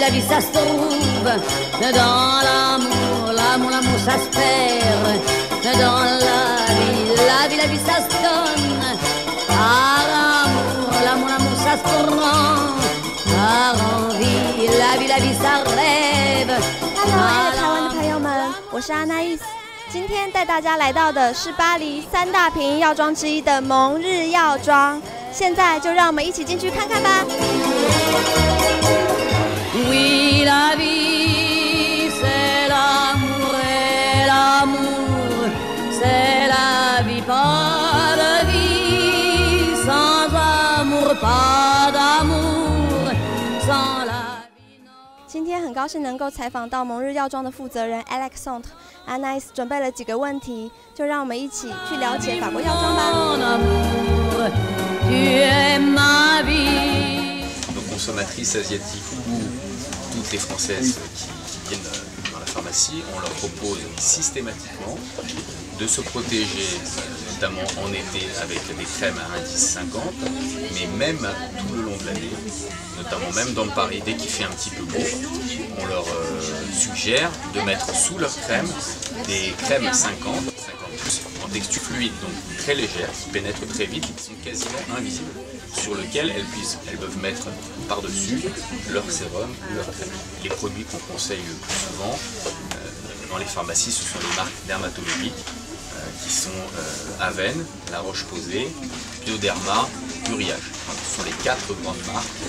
vie ça se trouve dans l'amour, l'amour ça se perd. Dans la vie ça se donne. Ah, l'amour ça se prend. Par envie, la vie ça rêve. Hello， 台湾的朋友们，我是安娜伊斯。今天带大家来到的是巴黎3大便宜药妆之一的蒙日药妆，现在就让我们一起进去看看吧。Oui, la vie, c'est l'amour et l'amour, c'est la vie, pas de vie, sans amour, pas d'amour, sans la vie. 今天很高兴能够采访到蒙日药妆的负责人 Alexandre。安娜伊斯准备了几个问题，就让我们一起去了解法国药妆吧。Nos consommatrices asiatiques ou toutes les Françaises qui viennent dans la pharmacie, on leur propose systématiquement de se protéger, notamment en été avec des crèmes à indice 50, mais même tout le long de l'année, notamment même dans Paris, dès qu'il fait un petit peu beau, on leur suggère de mettre sous leur crème des crèmes 50 plus, en texture fluide, donc très légère, qui pénètrent très vite, qui sont quasiment invisibles, sur lesquelles elles peuvent mettre par-dessus leur sérum ou leur crème. Les produits qu'on conseille le plus souvent dans les pharmacies, ce sont les marques dermatologiques qui sont Aven, La Roche-Posay, Bioderma, Uriage. Enfin, ce sont les 4 grandes marques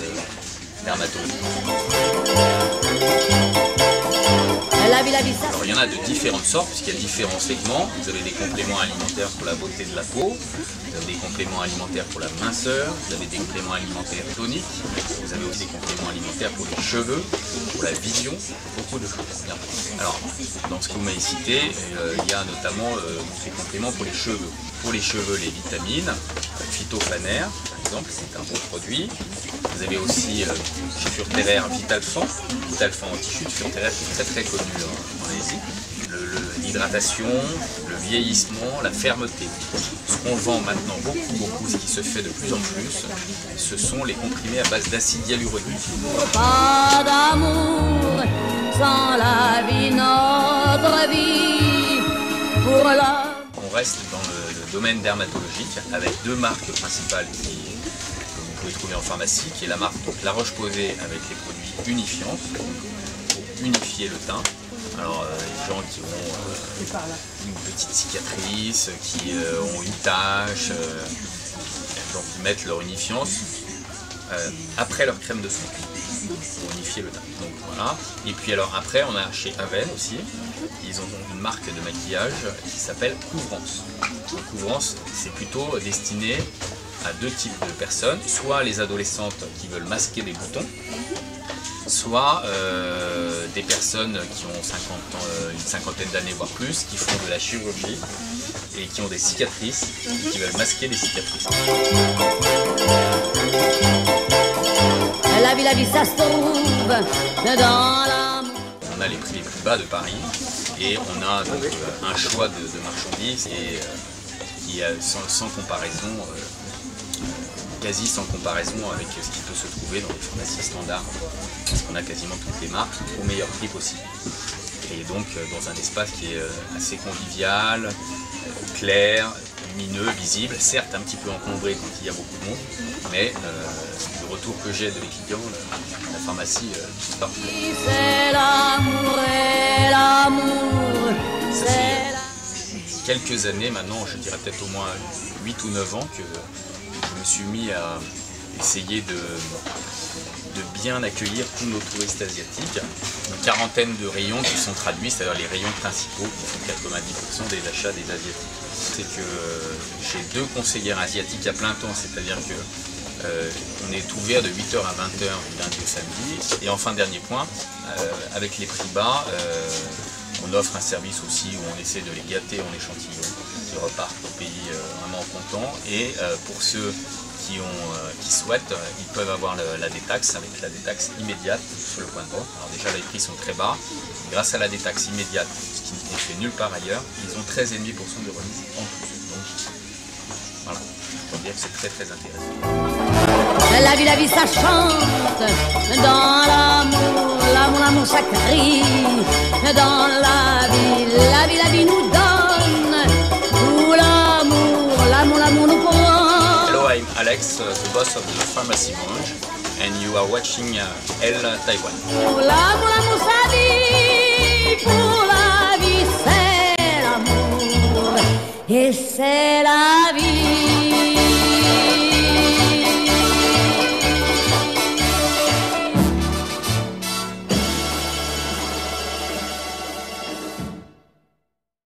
dermatologiques. Alors, il y en a de différentes sortes, puisqu'il y a différents segments. Vous avez des compléments alimentaires pour la beauté de la peau, vous avez des compléments alimentaires pour la minceur, vous avez des compléments alimentaires toniques, vous avez aussi des compléments alimentaires pour les cheveux, pour la vision, beaucoup de choses. Bien. Alors, dans ce que vous m'avez cité, il y a notamment des compléments pour les cheveux. Pour les cheveux, les vitamines, phytophanaire, par exemple, c'est un bon produit. Vous avez aussi chez Furteraire Vitalfan en tissu de Furteraire qui est très connu en Asie. L'hydratation, le vieillissement, la fermeté. Ce qu'on vend maintenant beaucoup, ce qui se fait de plus en plus, ce sont les comprimés à base d'acide hyaluronique. Pas d'amour sans la vie, notre vie pour la... On reste dans le domaine dermatologique avec 2 marques principales que vous pouvez trouver en pharmacie, qui est la marque La Roche-Posay avec les produits unifiants pour unifier le teint. Alors les gens qui ont une petite cicatrice, qui ont une tache, donc ils mettent leur unifiant après leur crème de soin pour unifier le teint. Donc voilà. Et puis alors après on a chez Aven aussi, ils ont une marque de maquillage qui s'appelle Couvrance. Donc, Couvrance, c'est plutôt destiné à 2 types de personnes, soit les adolescentes qui veulent masquer des boutons, soit des personnes qui ont 50 ans, une cinquantaine d'années voire plus, qui font de la chirurgie et qui ont des cicatrices et qui veulent masquer des cicatrices. La vie ça se trouve dans l'amour. On a les prix les plus bas de Paris et on a donc un choix de marchandises et qui est sans comparaison, quasi sans comparaison avec ce qui peut se trouver dans les pharmacies standards, parce qu'on a quasiment toutes les marques au meilleur prix possible. Et donc dans un espace qui est assez convivial, clair, lumineux, visible, certes un petit peu encombré quand il y a beaucoup de monde, mais le retour que j'ai de mes clients, la pharmacie, c'est parfait. C'est l'amour et l'amour, c'est la... Quelques années maintenant, je dirais peut-être au moins 8 ou 9 ans que je me suis mis à essayer de bien accueillir tous nos touristes asiatiques. Une quarantaine de rayons qui sont traduits, c'est-à-dire les rayons principaux qui font 90% des achats des Asiatiques. C'est que j'ai 2 conseillères asiatiques à plein temps, c'est-à-dire que on est ouvert de 8h à 20h du lundi au samedi. Et enfin, dernier point, avec les prix bas, on offre un service aussi où on essaie de les gâter en échantillon, qui repartent au pays vraiment contents. Et pour ceux qui souhaitent, ils peuvent avoir la détaxe avec la détaxe immédiate sur le point de vente. Alors déjà les prix sont très bas, grâce à la détaxe immédiate, ce qui n'est fait nulle part ailleurs, ils ont 13,5% de remise en plus. Donc voilà. dire que c'est très très intéressant. La vie, ça chante. Dans l'amour, ça crie. Dans la vie nous donne tout l'amour nous prend. Hello, I'm Alex, the boss of the Pharmacy Monge, and you are watching Elle Taïwan. Pour l'amour, ça vit. Pour la vie, c'est l'amour. Et c'est la